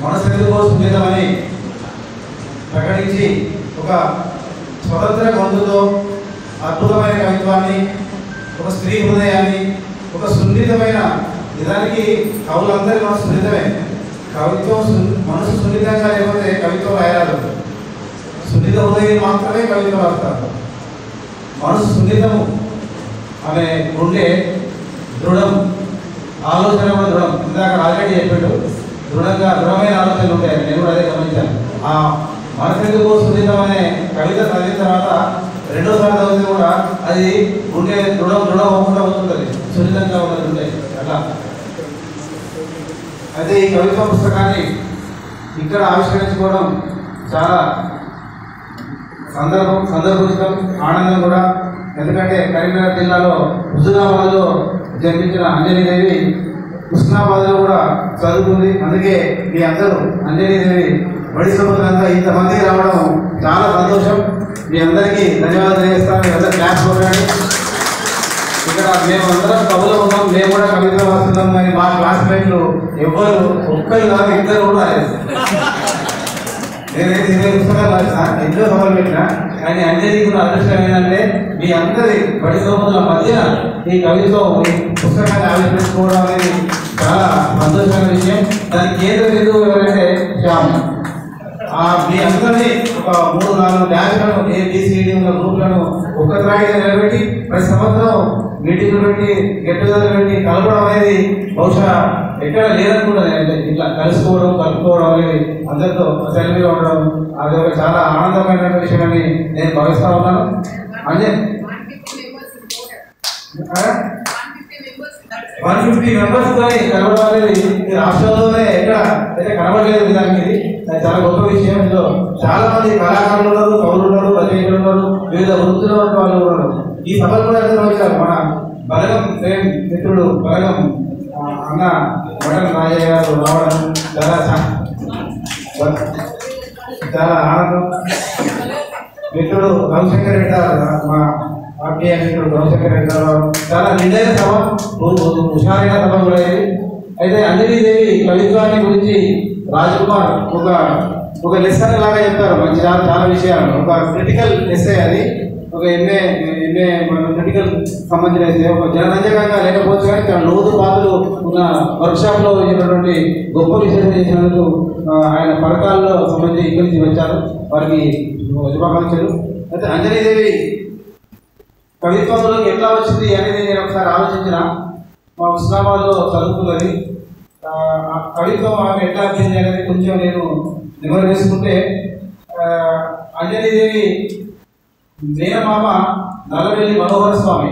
మనసెందుకో సున్నితమని ప్రకటించి ఒక స్వతంత్ర గొంతుతో అద్భుతమైన కవిత్వాన్ని, ఒక స్త్రీ హృదయాన్ని, ఒక సున్నితమైన నిజానికి కవులందరి మనసు సున్నితమే. కవిత్వం మనసు సున్నితంగా లేకపోతే కవిత్వం రాయరాదు. సున్నిత హృదయం మాత్రమే కవిత్వం రాస్తారు. మనసు సున్నితము, ఆమె గుండె దృఢం, ఆలోచన కూడా దృఢం. ఇందాక ఆల్రెడీ చెప్పాడు, దృఢమైన ఆలోచనలు ఉంటాయి. నేను కూడా అదే గమనించాను. ఆ మనసెందుకో సున్నితం అనే కవిత చదివిన తర్వాత రెండోసారి చదివితే కూడా అది గుండె దృఢం అవ్వకుండా అవుతుంటుంది, సున్నితంగా ఉంటుంది అట్లా. అయితే ఈ కవిత్వ పుస్తకాన్ని ఇక్కడ ఆవిష్కరించుకోవడం చాలా సందర్భోచితం, ఆనందం కూడా. ఎందుకంటే కరీంనగర్ జిల్లాలో హుజూరాబాద్లో జన్మించిన అంజనీదేవి కృష్ణాబాద్లో కూడా చదువుకుంది. అందుకే మీ అందరూ అంజనీదేవి బడి సభ్యులంతా ఇంతమంది రావడం చాలా సంతోషం. మీ అందరికీ ధన్యవాదాలు తెలియజేస్తాను. మీ అందరూ క్లాస్ కొట్టండి. ఇక్కడ మేము అందరం కవులు ఉన్నాం, మేము కూడా కవిత్వం వస్తున్నాం. కానీ మా క్లాస్మేట్లు ఎవ్వరు ఒక్కరు కాదు, ఇద్దరు కూడా రాలేదు. నేనైతే 20 పుస్తకాలు రాసిన, ఎన్నో సభలు పెట్టినా. కానీ అంజనీకి కూడా అదృష్టం ఏంటంటే మీ అందరి బడి సభ్యుల మధ్య ఈ కవిత్వం ఈ పుస్తకాన్ని ఆవిష్కరించుకోవడం అనేది చాలా సంతోషమైన విషయం. దానికి కేంద్ర బిందువు ఎవరంటే శ్యామ్. మీ అందరినీ ఒక 3-4 డాష్లను ABCD ఉన్న గ్రూప్లను ఒక్క త్రాయిగా నిలబెట్టి ప్రతి సంవత్సరం మీటింగ్లు పెట్టి గెట్ టుగెదర్ పెట్టి కలపడం అనేది బహుశా ఎక్కడ లేదనుకుంటా. నేను ఇట్లా కలుపుకోవడం అనేది అందరితో సెలవుగా ఉండడం అది ఒక చాలా ఆనందమైన విషయం అని నేను భావిస్తా ఉన్నాను. అంటే 150 మెంబర్స్ కలవడం అనేది ఈ రాష్ట్రంలోనే ఎక్కడ అయితే కనబడలేదు విధానికి. అది చాలా గొప్ప విషయం. ఇందులో చాలా మంది కళాకారులు ఉన్నారు, కవులు ఉన్నారు, రచయితలు ఉన్నారు, వివిధ వృత్తుల వాళ్ళు ఉన్నారు. ఈ సభలు కూడా అందరూ వచ్చారు. మన బలగం ప్రేమ్ మిత్రుడు బలగం అన్న మటన్ రాజయ్య గారు రావడం చాలా ఆనందం. మిత్రుడు రవిశంకర్ రెడ్డి గారు, మా ఆర్టీఐ మిత్రుడు రవిశంకర్ రెడ్డి గారు చాలా నిండైన సభ, హుషారైన సభ కూడా ఇది. అయితే అంజనీదేవి కవిత్వాన్ని గురించి రాజ్కుమార్ ఒక లెసన్ లాగా చెప్తారు. మంచి చాలా విషయాలు, ఒక క్రిటికల్ ఎస్సే అది. ఒక ఎంఏ మన క్రిటికల్ సంబంధించిన ఒక జనరంజకంగా లేకపోవచ్చు కానీ చాలా లోతు పాత్రలు ఉన్న వర్క్షాప్లో వచ్చినటువంటి గొప్ప విషయం చేసినందుకు ఆయన పథకాల్లో సంబంధించి ఇక్కడి నుంచి వచ్చారు. వారికి శుభాకాంక్షలు. అయితే అంజనీదేవి కవిత్వంలోకి ఎట్లా వచ్చింది అనేది నేను ఒకసారి ఆలోచించిన. మా హుస్నాబాద్లో చదువుకున్నది. ఆ కవిత్వం ఆమె ఎట్లా వచ్చింది అనేది కొంచెం నేను నిమరు వేసుకుంటే, అంజనీదేవి మేనమామ నల్లవెల్లి మనోహర స్వామి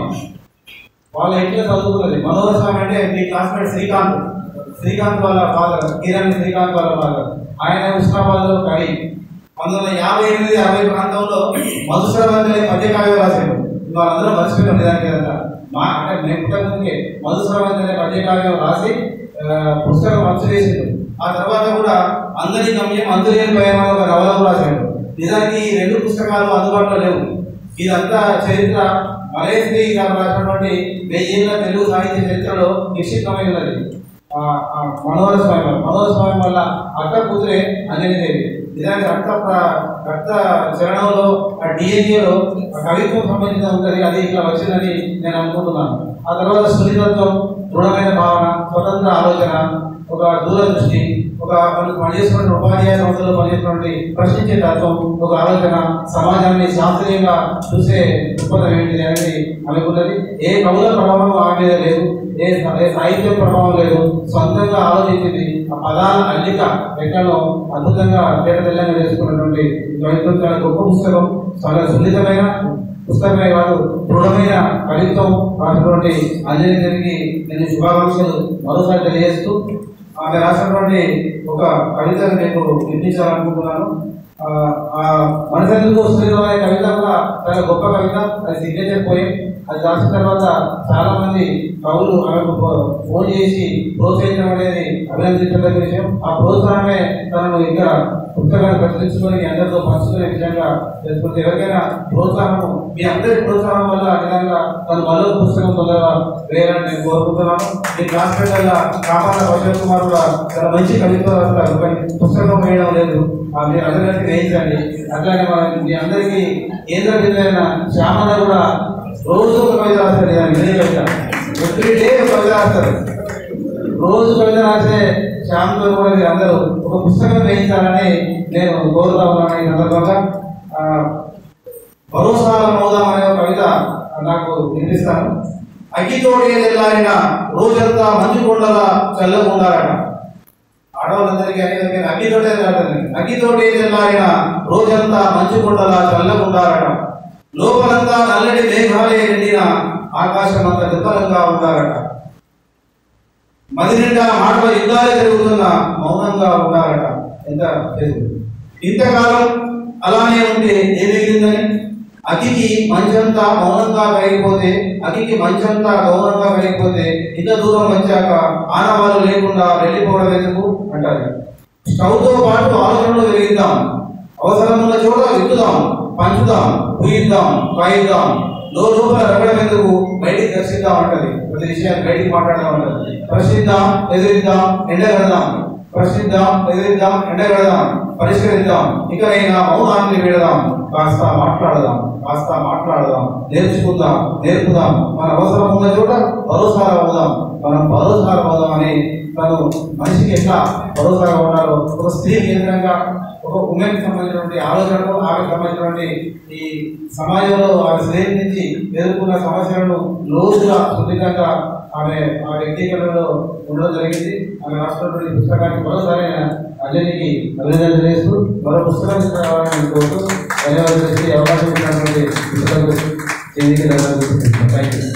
వాళ్ళ ఇంట్లో చదువుకున్నది. మనోహర స్వామి అంటే మీ క్లాస్మేట్ శ్రీకాంత్ వాళ్ళ ఫాదర్, కిరణ్ శ్రీకాంత్ వాళ్ళ ఫాదర్. ఆయన హుస్నాబాద్లో కవి. 1958-60 ప్రాంతంలో మధుసరవంతులై పద్యకావ్యం రాశాడు. వాళ్ళందరూ మర్చిపోయిన నిజానికి అంతా అంటే మేము పుట్టకముందుకే మధుసరవంతులై పద్యకావ్యం రాసి పుస్తకం అచ్చు చేసాడు. ఆ తర్వాత కూడా అందరి గమ్యం అంతులేని పైన ఒక నవలను రాశాడు. నిజానికి ఈ 2 పుస్తకాలు అందుబాటులో లేవు. ఇదంతా చరిత్ర మలేశ్రీ గారు రాసినటువంటి 1000 ఏళ్ల తెలుగు సాహిత్య చరిత్రలో నిక్షిప్తమై ఉన్నది. మనోహర స్వామి వల్ల అక్క కూతురే అంజనీదేవి. నిజానికి రక్త చరణంలో ఆ డిఎన్ఏలో కవిత్వం సంబంధించిన ఉంటుంది. అది ఇట్లా వచ్చిందని నేను అనుకుంటున్నాను. ఆ తర్వాత సున్నితత్వం, దృఢమైన భావన, స్వతంత్ర ఆలోచన, ఒక దూరదృష్టి, ఒక పనిచేస్తున్న ఉపాధ్యాయ సంస్థలో పనిచేస్తున్నటువంటి ప్రశ్నించే తత్వం, ఒక ఆలోచన, సమాజాన్ని శాస్త్రీయంగా చూసే దృక్పథం ఏంటిది అనేది అనుకున్నది. ఏ కవుల ప్రభావం ఆమె మీద లేదు, ఏ సాహిత్య ప్రభావం లేదు. సొంతంగా ఆలోచించింది. ఆ పదాల అల్లిక ఎక్కడో అద్భుతంగా తేటతెల్లంగా చేసుకున్నటువంటి కవిత్వం చాలా గొప్ప పుస్తకం. చాలా సున్నితమైన పుస్తకమే కాదు, దృఢమైన కవిత్వం రాసినటువంటి అంజనీదేవికి నేను శుభాకాంక్షలు మరోసారి తెలియజేస్తూ ఆమె రాసినటువంటి ఒక కవితను నేను వినిపించాలనుకుంటున్నాను. మనసెందుకు వస్తుంది అనే కవిత కూడా చాలా గొప్ప కవిత. అది సిగ్నేచర్ పోయి అది రాసిన తర్వాత చాలా మంది కవులు ఆమెకు ఫోన్ చేసి ప్రోత్సహించడం అనేది అభినందించదగ్గ విషయం. ఆ ప్రోత్సాహమే తనను ఇంకా పుస్తకాన్ని ప్రచురించుకొని అందరితో పంచుకునే విధంగా చేసుకుంటే ఎవరికైనా ప్రోత్సాహము మీ అందరి ప్రోత్సాహం వల్ల నిజంగా తను మరో పుస్తకం తొందరగా వేయాలని నేను కోరుకుంటున్నాను. మీ క్లాస్మేట్ వల్ల కామాల అశోక్ కుమార్ కూడా చాలా మంచి కవిత్వం రాస్తారు, కానీ పుస్తకం వేయడం లేదు. మీరు అందరికీ వేయించండి. అట్లానే మీ అందరికీ కేంద్ర బిందువైన శ్యామన్న కూడా రోజు ఒక కవిత రాస్తారు. ఇదే కవిత ఎవ్రీడే కవిత రాస్తారు. రోజు కవిత రాసే శ్యామ్తో కూడా మీరు అందరూ ఒక పుస్తకం వేయించాలని నేను కోరుతా ఉన్నాను. ఈ సందర్భంగా భరోసాల మౌదాం అనే ఒక కవిత నాకు వినిపిస్తాను. అగ్గితోటి తెల్లారిన రోజంతా మంచు కొండలా చల్లకుండారట. ఆడవాళ్ళందరికీ అనేది అగ్గితోటే తెల్లారని, అగ్గితోటి తెల్లారిన రోజంతా మంచు కొండలా చల్లకుండారట. లోపలంతా నల్లటి మేఘాలే నిండిన ఆకాశం అంతా దుర్బలంగా ఉంటారట. మది నిండా మాటల యుద్ధాలే జరుగుతున్న మౌనంగా ఉంటారట. ఎంత ఇంతకాలం అలానే ఉంటే ఏం మిగిలిందని, అతికి మంచంతా మౌనంగా కరిగిపోతే, అతికి మంచంతా గౌరవంగా కరిగిపోతే ఇంత దూరం వచ్చాక ఆనవాళ్ళు లేకుండా వెళ్ళిపోవడం ఎందుకు అంటారు. స్టవ్తో పాటు ఆలోచనలు వెలిగిద్దాం, అవసరమున్న చోట విత్తుదాం, పంచుదాం, పూయిద్దాం, కాయిద్దాం, లోపల రగడం ఎందుకు బయటికి దర్శిద్దాం అంటది. ప్రతి విషయాన్ని బయటికి మాట్లాడదాం అంటది. ప్రశ్నిద్దాం, ఎదిరిద్దాం, ఎండగడదాం, ప్రశ్నిద్దాం, ఎదిరిద్దాం, ఎండగడదాం, పరిష్కరిద్దాం, ఇకనైనా మౌనాన్ని వీడదాం, కాస్త మాట్లాడదాం, కాస్త మాట్లాడదాం, నేర్చుకుందాం, నేర్పుదాం, మన అవసరం ఉన్న చోట భరోసాగా అవుదాం, మనం భరోసాగా అవుదాం అని తను మనిషికి ఎట్లా భరోసాగా ఉన్నారో ఒక స్త్రీ కేంద్రంగా ఒక ఉమెన్కి సంబంధించినటువంటి ఆలోచనలు, ఆమెకు సంబంధించినటువంటి ఈ సమాజంలో ఆమె స్త్రీ నుంచి ఎదుర్కొన్న సమస్యలను లోతుగా సున్నితంగా ఆమె ఆ వ్యక్తీకరణలో ఉండడం జరిగింది. ఆమె రాష్ట్రంలోని పుస్తకానికి మరోసారి అంజలికి అభినందన తెలియజేస్తూ మరో పుస్తకాన్ని రావాలని కోరుతూ ధన్యవాదాలు చేసి అవకాశం ఇచ్చినటువంటి పుస్తకాలు థ్యాంక్ యూ.